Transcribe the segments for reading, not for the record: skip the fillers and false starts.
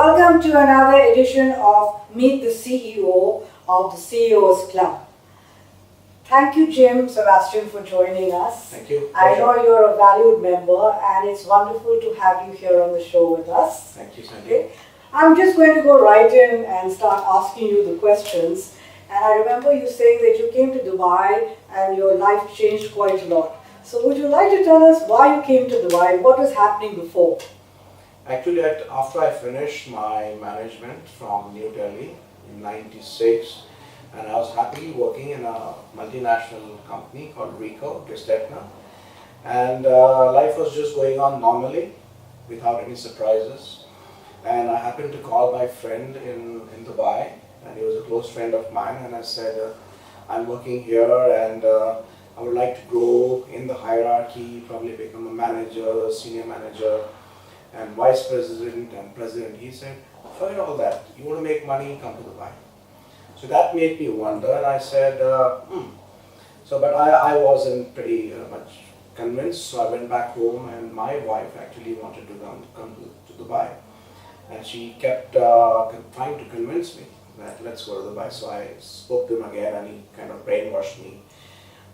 Welcome to another edition of Meet the CEO of the CEO's Club. Thank you, Sebastian, for joining us. Thank you. I know you're a valued member and it's wonderful to have you here on the show with us. Thank you, Sandy. Okay. I'm just going to go right in and start asking you the questions. And I remember you saying that you came to Dubai and your life changed quite a lot. So would you like to tell us why you came to Dubai and what was happening before? Actually, after I finished my management from New Delhi in '96, and I was happily working in a multinational company called Rico, and life was just going on normally without any surprises. And I happened to call my friend in Dubai, and he was a close friend of mine, and I said, I'm working here and I would like to grow in the hierarchy, probably become a manager, senior manager, and vice president and president. He said, forget all that. You want to make money, come to Dubai. So that made me wonder, and I said, but I wasn't pretty much convinced, so I went back home, and my wife actually wanted to come to Dubai. And she kept trying to convince me that let's go to Dubai. So I spoke to him again, and he kind of brainwashed me.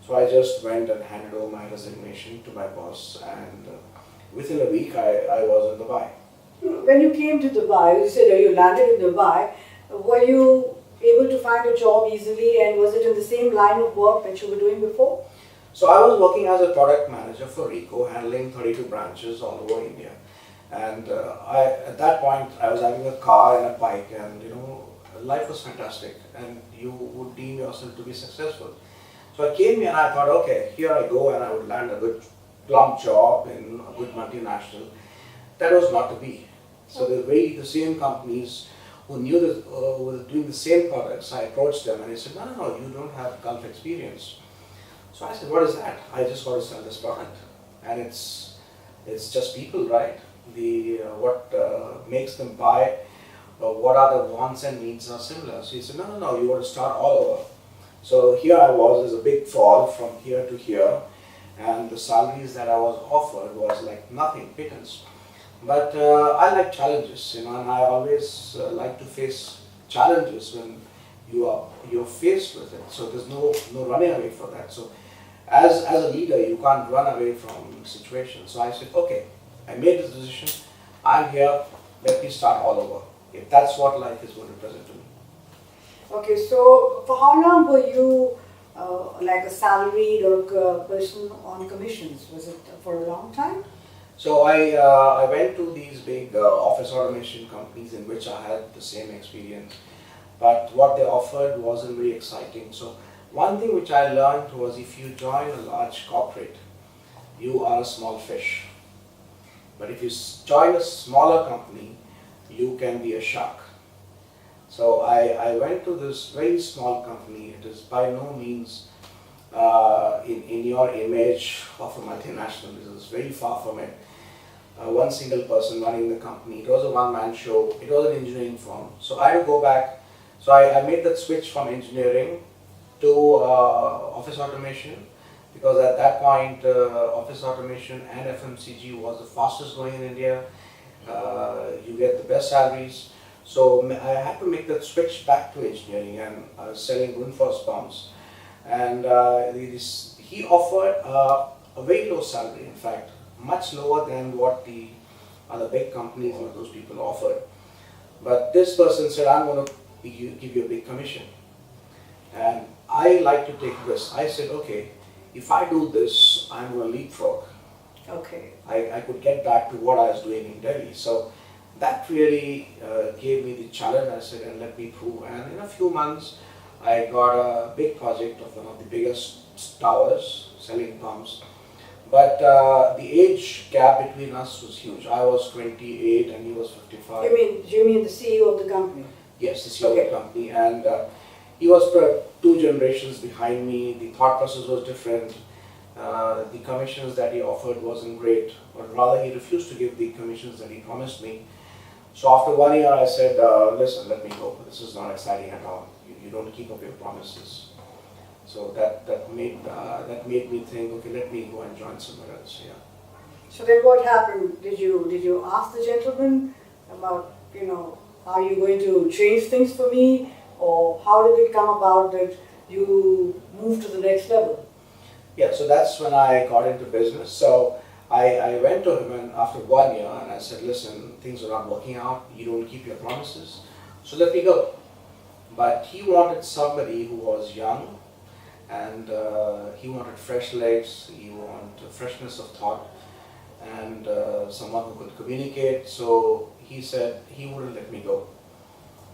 So I just went and handed over my resignation to my boss, and within a week I was in Dubai. When you came to Dubai, you said you landed in Dubai, were you able to find a job easily, and was it in the same line of work that you were doing before? So I was working as a product manager for Rico, handling 32 branches all over India. And at that point I was having a car and a bike, and life was fantastic, and you would deem yourself to be successful. So I came here and I thought, okay, here I go, and I would land a good plump job in a good multinational. That was not to be. So the same companies who knew that were doing the same products, I approached them and they said, no, you don't have Gulf experience. So I said, what is that? I just want to sell this product, and it's just people, right? What makes them buy, what are the wants and needs are similar. So he said, no, you want to start all over. So here I was, there's a big fall from here to here, and the salaries that I was offered was like nothing, pittance. But I like challenges, and I always like to face challenges when you're faced with it. So there's no running away from that. So as a leader, you can't run away from situations. So I said, okay, I made this decision. I'm here. Let me start all over. If that's what life is going to present to me. Okay, so for how long were you like a salaried or a person on commissions? Was it for a long time? So I went to these big office automation companies in which I had the same experience, but what they offered wasn't very exciting. So one thing which I learned was, if you join a large corporate, you are a small fish. But if you join a smaller company, you can be a shark. So I went to this very small company. It is by no means in your image of a multinational. It is very far from it. One single person running the company. It was a one-man show. It was an engineering firm. So I had to go back. So I made that switch from engineering to office automation, because at that point office automation and FMCG was the fastest growing in India. You get the best salaries. So I had to make that switch back to engineering, and I was selling reinforced pumps. And he offered a very low salary, in fact, much lower than what the other big companies or those people offered. But this person said, I'm going to give you a big commission. And I like to take risks. I said, okay, if I do this, I'm going to leapfrog. Okay. I could get back to what I was doing in Delhi. So that really gave me the challenge. I said, and let me prove. And in a few months, I got a big project of one of the biggest towers selling pumps. But the age gap between us was huge. I was 28 and he was 55. You mean the CEO of the company? Yes, the CEO of the company. And he was 2 generations behind me. The thought process was different. The commissions that he offered wasn't great, or rather he refused to give the commissions that he promised me. So after 1 year I said, listen, let me go. This is not exciting at all. You don't keep up your promises. So that made me think, okay, let me go and join somewhere else. Yeah. So then what happened? Did you ask the gentleman about are you going to change things for me, or how did it come about that you moved to the next level? Yeah, so that's when I got into business. So I went to him and after 1 year and I said, listen, things are not working out. You don't keep your promises. So let me go. But he wanted somebody who was young and he wanted fresh legs. He wanted freshness of thought and someone who could communicate. So he said he wouldn't let me go.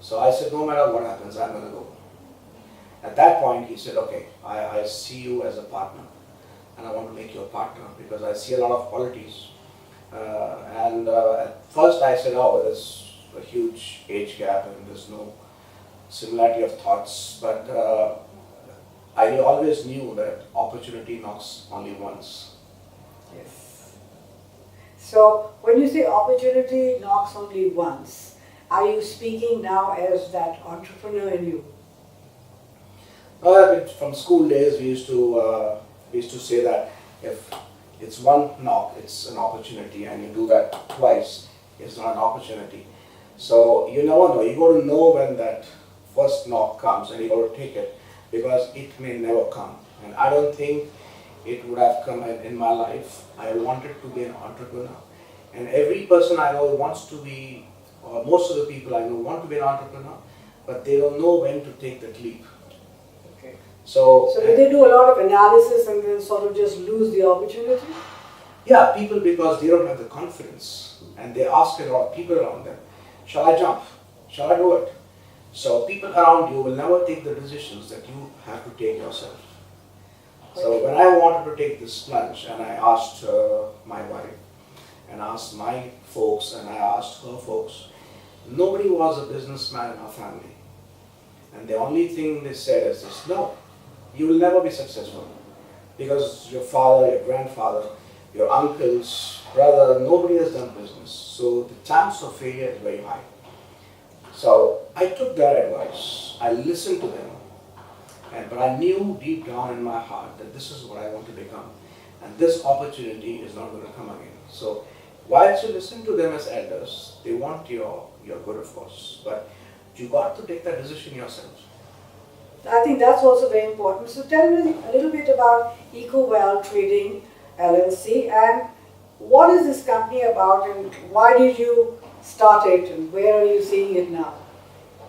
So I said, no matter what happens, I'm going to go. At that point, he said, okay, I see you as a partner and I want to make you a partner because I see a lot of qualities. At first I said, oh, there's a huge age gap and there's no similarity of thoughts, but I always knew that opportunity knocks only once. Yes. So when you say opportunity knocks only once, are you speaking now as that entrepreneur in you? From school days, we used to say that if it's one knock, it's an opportunity, and you do that twice, it's not an opportunity. So you never know. You got to know when that first knock comes, and you got to take it because it may never come. And I don't think it would have come in my life. I wanted to be an entrepreneur, and every person I know wants to be, or most of the people I know want to be an entrepreneur, but they don't know when to take that leap. Okay. So do they do a lot of analysis and then sort of just lose the opportunity? Yeah, people, because they don't have the confidence and they ask a lot of people around them, shall I jump? Shall I do it? So people around you will never take the decisions that you have to take yourself. So when I wanted to take this plunge and I asked my wife and asked my folks and I asked her folks, nobody was a businessman in our family. And the only thing they said is this, no, you will never be successful because your father, your grandfather, your uncles, brother, nobody has done business. So the chance of failure is very high. So I took their advice. I listened to them. But I knew deep down in my heart that this is what I want to become. And this opportunity is not going to come again. So whilst you listen to them as elders, they want your good, of course. But you got to take that decision yourself. I think that's also very important. So tell me a little bit about Ecoval Trading LLC and what is this company about and why did you start it and where are you seeing it now?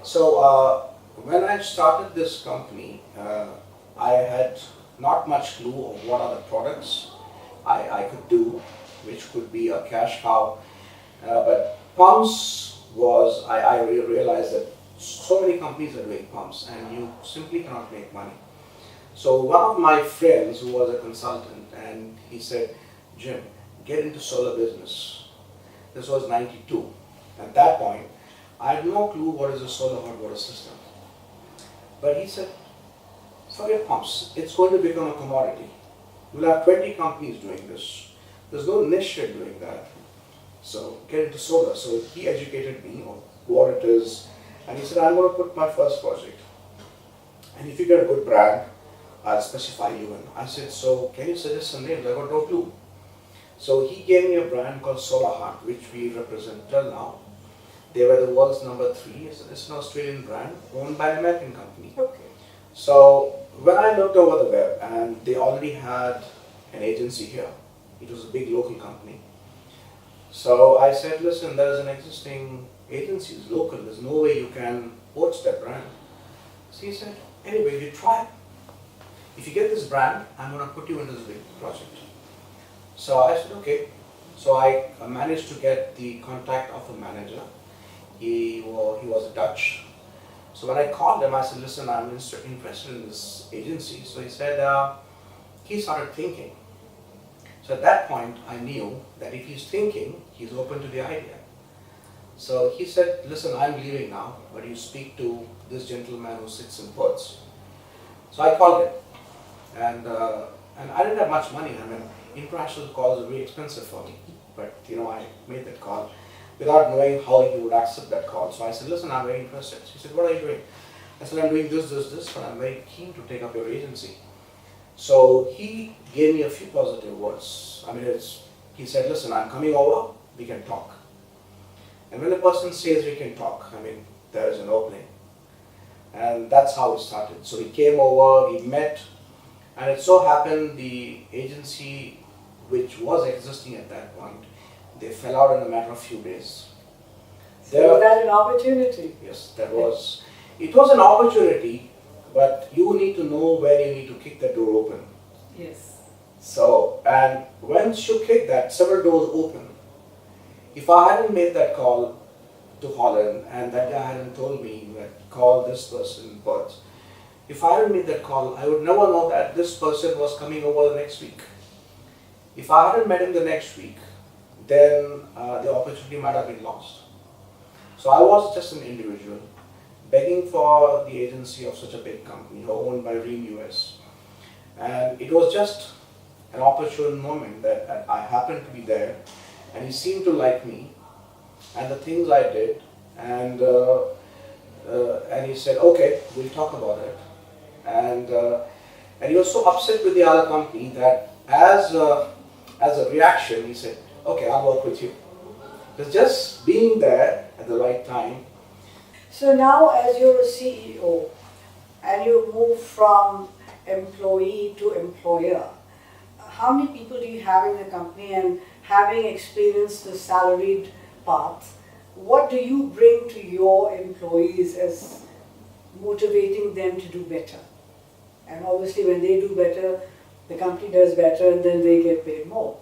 So when I started this company, I had not much clue of what are the products I could do, which could be a cash cow. But pumps was, I realized that so many companies are doing pumps and you simply cannot make money. So one of my friends who was a consultant and he said, Jim, get into solar business. This was 92. At that point, I had no clue what is a solar hot water system. But he said, forget pumps, it's going to become a commodity. We'll have 20 companies doing this. There's no niche in doing that. So get into solar. So he educated me on what it is. And he said, I'm going to put my first project. And if you get a good brand, I'll specify you in. I said, so can you suggest some names? I got no clue. So he gave me a brand called Solar Heart, which we represent till now. They were the world's number 3. It's an Australian brand owned by an American company. Okay. So when I looked over the web and they already had an agency here, it was a big local company. So I said, listen, there's an existing agency, it's local, there's no way you can poach that brand. So he said, anyway, you try. If you get this brand, I'm going to put you into this big project. So I said, okay. So I managed to get the contact of a manager. He was Dutch. So when I called him, I said, listen, I'm interested in this agency. So he said, he started thinking. So at that point, I knew that if he's thinking, he's open to the idea. So he said, listen, I'm leaving now, but you speak to this gentleman who sits in Perth. So I called him. And I didn't have much money. I mean, international calls are very expensive for me. But, I made that call without knowing how he would accept that call. So I said, listen, I'm very interested. He said, what are you doing? I said, I'm doing this, but I'm very keen to take up your agency. So he gave me a few positive words. I mean, he said, listen, I'm coming over, we can talk. And when a person says we can talk, I mean, there is an opening. And that's how it started. So he came over, he met, and it so happened the agency which was existing at that point, they fell out in a matter of few days. So was that an opportunity? Yes, it was an opportunity, but you need to know where you need to kick the door open. Yes. So, and once you kick that, several doors open. If I hadn't made that call to Holland and that guy hadn't told me that call this person, but if I hadn't made that call, I would never know that this person was coming over the next week. If I hadn't met him the next week, then the opportunity might have been lost. So I was just an individual begging for the agency of such a big company owned by Ream US. And it was just an opportune moment that I happened to be there, and he seemed to like me and the things I did, and he said, okay, we'll talk about it. And he was so upset with the other company that as a reaction, he said, okay, I'll work with you. It's just being there at the right time. So now as you're a CEO and you move from employee to employer, how many people do you have in the company, and having experienced the salaried path, what do you bring to your employees as motivating them to do better? And obviously when they do better, the company does better, and then they get paid more.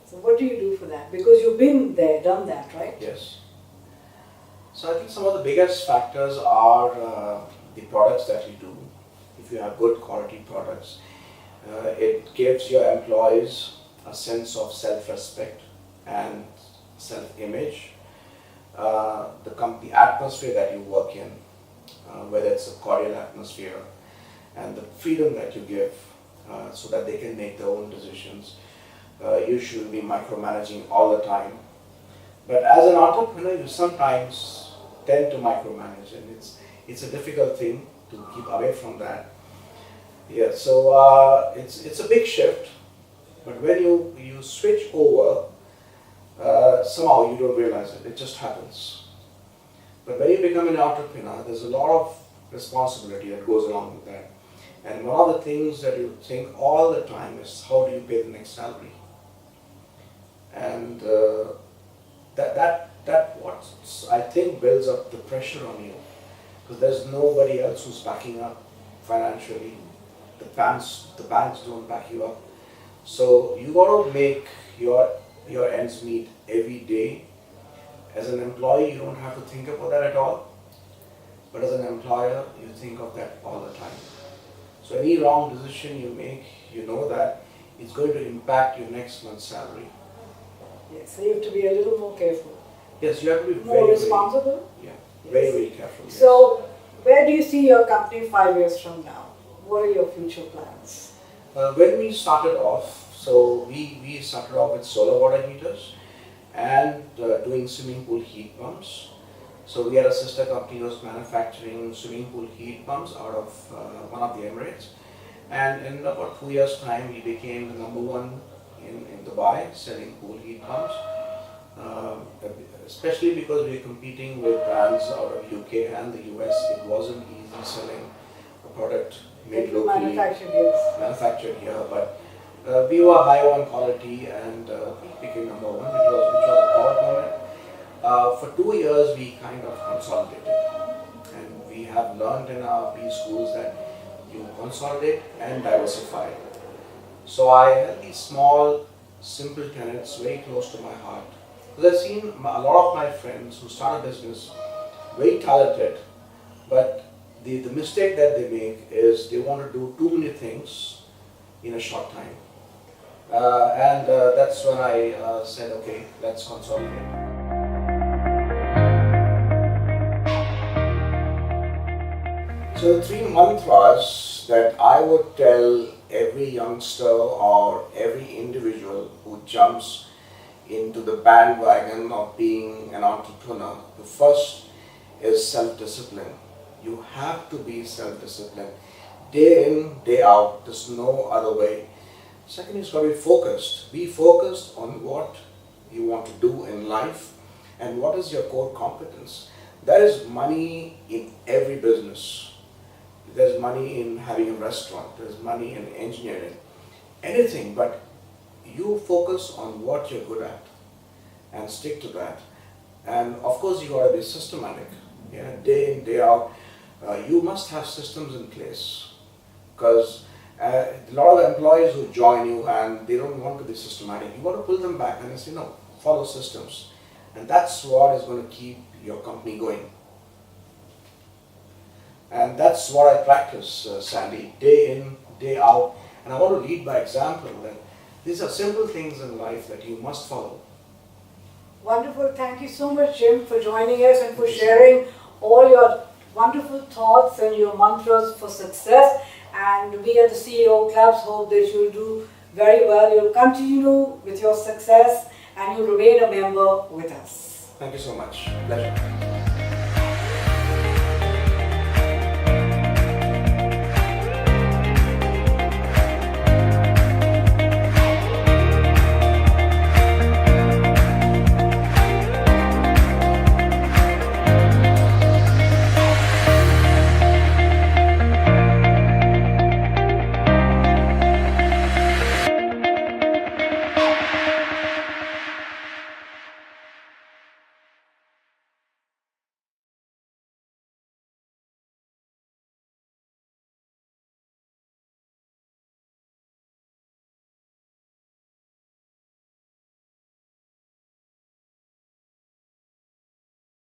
So what do you do for that? Because you've been there, done that, right? Yes. So I think some of the biggest factors are the products that you do. If you have good quality products, it gives your employees a sense of self-respect and self-image. The company atmosphere that you work in, whether it's a cordial atmosphere, and the freedom that you give so that they can make their own decisions. You shouldn't be micromanaging all the time. But as an entrepreneur, you sometimes tend to micromanage, and it's a difficult thing to keep away from that. Yeah, so it's a big shift, but when you switch over, somehow you don't realize it, it just happens. But when you become an entrepreneur, there's a lot of responsibility that goes along with that. And one of the things that you think all the time is, how do you pay the next salary? And that what I think builds up the pressure on you, because there's nobody else who's backing up financially. The banks don't back you up. So you got to make your ends meet every day. As an employee, you don't have to think about that at all. But as an employer, you think of that all the time. So any wrong decision you make, you know that it's going to impact your next month's salary. Yes, so you have to be a little more careful. Yes, you have to be more responsible. Very, very careful. Yes. So, where do you see your company 5 years from now? What are your future plans? When we started off, so we started off with solar water heaters and doing swimming pool heat pumps. So we had a sister company who was manufacturing swimming pool heat pumps out of one of the Emirates. And in about 2 years' time, we became the #1 in Dubai selling pool heat pumps. Especially because we were competing with brands out of UK and the US, it wasn't easy selling a product made locally, manufactured here. But we were high on quality, and we became #1, which was a proud moment. For 2 years, we kind of consolidated, and we have learned in our preschools that you consolidate and diversify. So I had these small, simple tenets very close to my heart. Because I've seen a lot of my friends who start a business, very talented, but the mistake that they make is they want to do too many things in a short time. And that's when I said, okay, let's consolidate. So the 3 mantras that I would tell every youngster or every individual who jumps into the bandwagon of being an entrepreneur. The first is self-discipline. You have to be self-disciplined. Day in, day out, there's no other way. Second is got to be focused. Be focused on what you want to do in life and what is your core competence. There is money in every business. There's money in having a restaurant, there's money in engineering, anything, but you focus on what you're good at and stick to that. And of course, you got to be systematic, yeah, day in, day out. You must have systems in place, because a lot of employees who join you and they don't want to be systematic. You got to pull them back and say, no, follow systems. And that's what is going to keep your company going. And that's what I practice, Sandy, day in, day out. And I want to lead by example. That these are simple things in life that you must follow. Wonderful. Thank you so much, Jim, for joining us and for sharing all your wonderful thoughts and your mantras for success. And we at the CEO Clubs hope that you'll do very well. You'll continue with your success and you'll remain a member with us. Thank you so much. Pleasure.